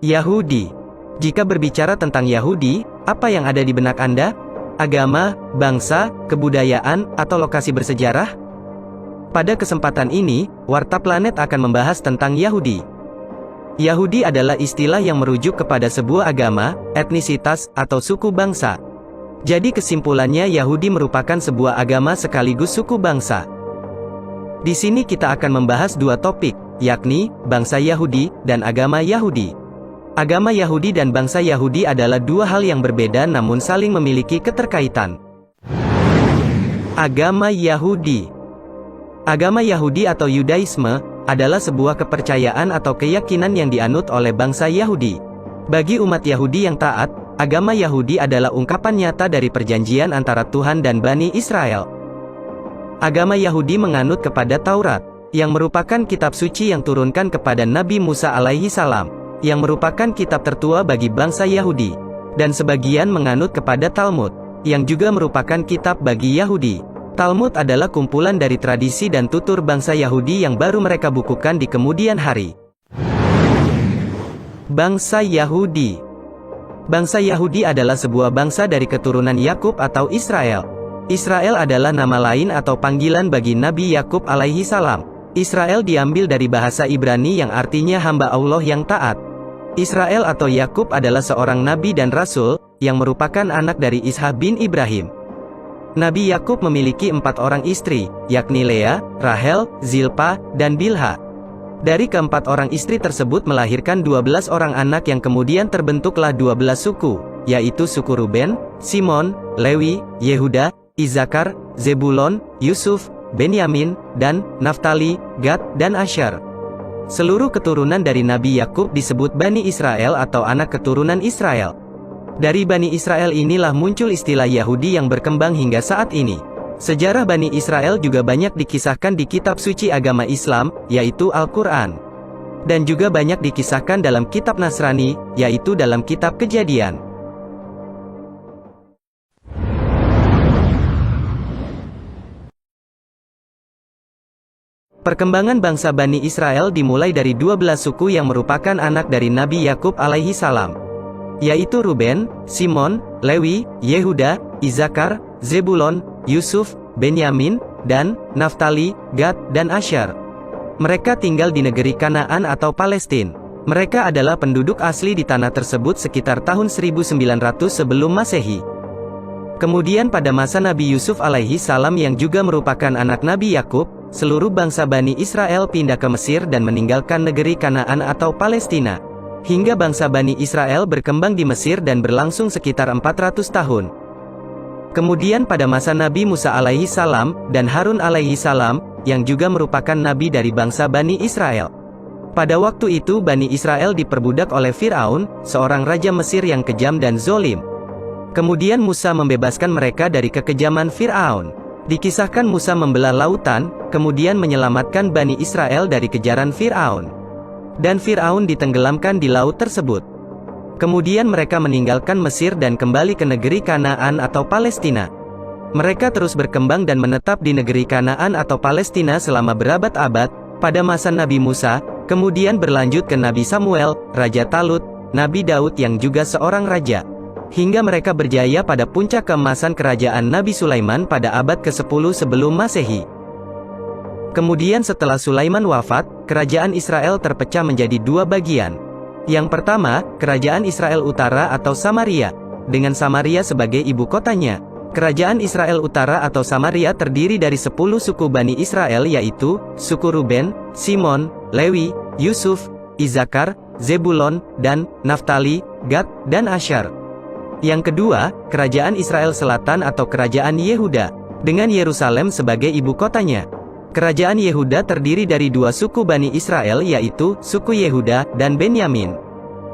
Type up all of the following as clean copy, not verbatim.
Yahudi. Jika berbicara tentang Yahudi, apa yang ada di benak Anda? Agama, bangsa, kebudayaan, atau lokasi bersejarah? Pada kesempatan ini, Warta Planet akan membahas tentang Yahudi. Yahudi adalah istilah yang merujuk kepada sebuah agama, etnisitas, atau suku bangsa. Jadi kesimpulannya Yahudi merupakan sebuah agama sekaligus suku bangsa. Di sini kita akan membahas dua topik, yakni, bangsa Yahudi, dan agama Yahudi. Agama Yahudi dan bangsa Yahudi adalah dua hal yang berbeda namun saling memiliki keterkaitan. Agama Yahudi. Agama Yahudi atau Yudaisme, adalah sebuah kepercayaan atau keyakinan yang dianut oleh bangsa Yahudi. Bagi umat Yahudi yang taat, agama Yahudi adalah ungkapan nyata dari perjanjian antara Tuhan dan Bani Israel. Agama Yahudi menganut kepada Taurat, yang merupakan kitab suci yang turunkan kepada Nabi Musa alaihi salam, yang merupakan kitab tertua bagi bangsa Yahudi, dan sebagian menganut kepada Talmud, yang juga merupakan kitab bagi Yahudi. Talmud adalah kumpulan dari tradisi dan tutur bangsa Yahudi yang baru mereka bukukan di kemudian hari. Bangsa Yahudi. Bangsa Yahudi adalah sebuah bangsa dari keturunan Yakub atau Israel. Israel adalah nama lain atau panggilan bagi Nabi Yakub alaihi salam. Israel diambil dari bahasa Ibrani yang artinya hamba Allah yang taat. Israel atau Yakub adalah seorang nabi dan rasul, yang merupakan anak dari Ishak bin Ibrahim. Nabi Yakub memiliki 4 orang istri, yakni Lea, Rahel, Zilpa, dan Bilha. Dari keempat orang istri tersebut melahirkan 12 orang anak yang kemudian terbentuklah 12 suku, yaitu suku Ruben, Simon, Lewi, Yehuda, Isakar, Zebulon, Yusuf, Benyamin, dan Naftali, Gad, dan Asher. Seluruh keturunan dari Nabi Yakub disebut Bani Israel atau anak keturunan Israel. Dari Bani Israel inilah muncul istilah Yahudi yang berkembang hingga saat ini. Sejarah Bani Israel juga banyak dikisahkan di kitab suci agama Islam, yaitu Al-Quran. Dan juga banyak dikisahkan dalam kitab Nasrani, yaitu dalam kitab Kejadian. Perkembangan bangsa Bani Israel dimulai dari 12 suku yang merupakan anak dari Nabi Yakub alaihi salam, yaitu Ruben, Simon, Lewi, Yehuda, Isakar, Zebulon, Yusuf, Benyamin, dan Naftali, Gad, dan Asher. Mereka tinggal di negeri Kanaan atau Palestina. Mereka adalah penduduk asli di tanah tersebut sekitar tahun 1900 sebelum Masehi. Kemudian pada masa Nabi Yusuf alaihi salam yang juga merupakan anak Nabi Yakub, seluruh bangsa Bani Israel pindah ke Mesir dan meninggalkan negeri Kanaan atau Palestina. Hingga bangsa Bani Israel berkembang di Mesir dan berlangsung sekitar 400 tahun. Kemudian pada masa Nabi Musa alaihi salam, dan Harun alaihi salam, yang juga merupakan nabi dari bangsa Bani Israel. Pada waktu itu Bani Israel diperbudak oleh Fir'aun, seorang raja Mesir yang kejam dan zolim. Kemudian Musa membebaskan mereka dari kekejaman Fir'aun. Dikisahkan Musa membelah lautan, kemudian menyelamatkan Bani Israel dari kejaran Fir'aun. Dan Fir'aun ditenggelamkan di laut tersebut. Kemudian mereka meninggalkan Mesir dan kembali ke negeri Kanaan atau Palestina. Mereka terus berkembang dan menetap di negeri Kanaan atau Palestina selama berabad-abad, pada masa Nabi Musa, kemudian berlanjut ke Nabi Samuel, Raja Talut, Nabi Daud yang juga seorang raja. Hingga mereka berjaya pada puncak keemasan kerajaan Nabi Sulaiman pada abad ke-10 sebelum Masehi. Kemudian setelah Sulaiman wafat, kerajaan Israel terpecah menjadi dua bagian. Yang pertama, kerajaan Israel Utara atau Samaria, dengan Samaria sebagai ibu kotanya. Kerajaan Israel Utara atau Samaria terdiri dari 10 suku Bani Israel yaitu, suku Ruben, Simon, Lewi, Yusuf, Isakar, Zebulon, dan Naftali, Gad, dan Asher. Yang kedua, kerajaan Israel Selatan atau kerajaan Yehuda, dengan Yerusalem sebagai ibu kotanya. Kerajaan Yehuda terdiri dari dua suku Bani Israel yaitu, suku Yehuda, dan Benyamin.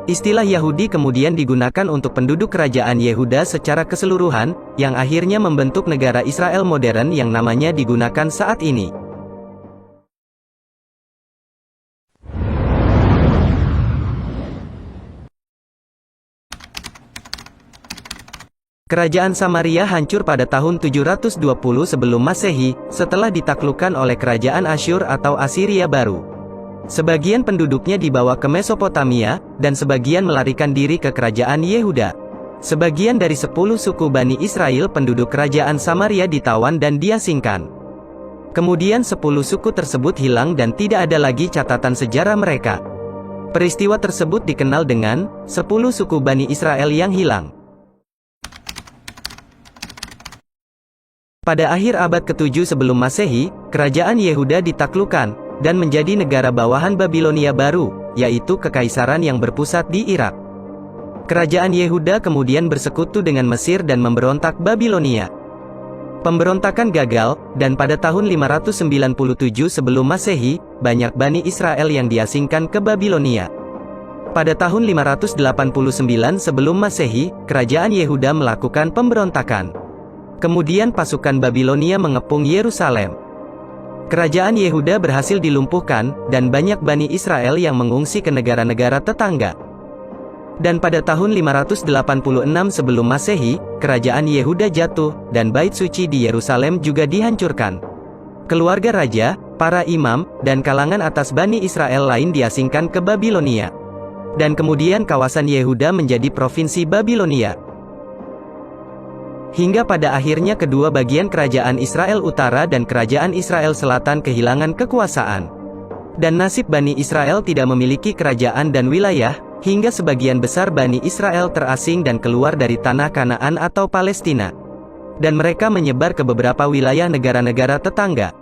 Istilah Yahudi kemudian digunakan untuk penduduk kerajaan Yehuda secara keseluruhan, yang akhirnya membentuk negara Israel modern yang namanya digunakan saat ini. Kerajaan Samaria hancur pada tahun 720 sebelum Masehi, setelah ditaklukkan oleh kerajaan Asyur atau Asiria baru. Sebagian penduduknya dibawa ke Mesopotamia, dan sebagian melarikan diri ke kerajaan Yehuda. Sebagian dari 10 suku Bani Israel penduduk kerajaan Samaria ditawan dan diasingkan. Kemudian 10 suku tersebut hilang dan tidak ada lagi catatan sejarah mereka. Peristiwa tersebut dikenal dengan 10 suku Bani Israel yang hilang. Pada akhir abad ke-7 sebelum Masehi, kerajaan Yehuda ditaklukkan dan menjadi negara bawahan Babilonia baru, yaitu kekaisaran yang berpusat di Irak. Kerajaan Yehuda kemudian bersekutu dengan Mesir dan memberontak Babilonia. Pemberontakan gagal, dan pada tahun 597 sebelum Masehi, banyak Bani Israel yang diasingkan ke Babilonia. Pada tahun 589 sebelum Masehi, kerajaan Yehuda melakukan pemberontakan. Kemudian pasukan Babilonia mengepung Yerusalem. Kerajaan Yehuda berhasil dilumpuhkan, dan banyak Bani Israel yang mengungsi ke negara-negara tetangga. Dan pada tahun 586 sebelum Masehi, kerajaan Yehuda jatuh, dan bait suci di Yerusalem juga dihancurkan. Keluarga raja, para imam, dan kalangan atas Bani Israel lain diasingkan ke Babilonia. Dan kemudian kawasan Yehuda menjadi provinsi Babilonia. Hingga pada akhirnya kedua bagian kerajaan Israel Utara dan kerajaan Israel Selatan kehilangan kekuasaan. Dan nasib Bani Israel tidak memiliki kerajaan dan wilayah, hingga sebagian besar Bani Israel terasing dan keluar dari tanah Kanaan atau Palestina. Dan mereka menyebar ke beberapa wilayah negara-negara tetangga.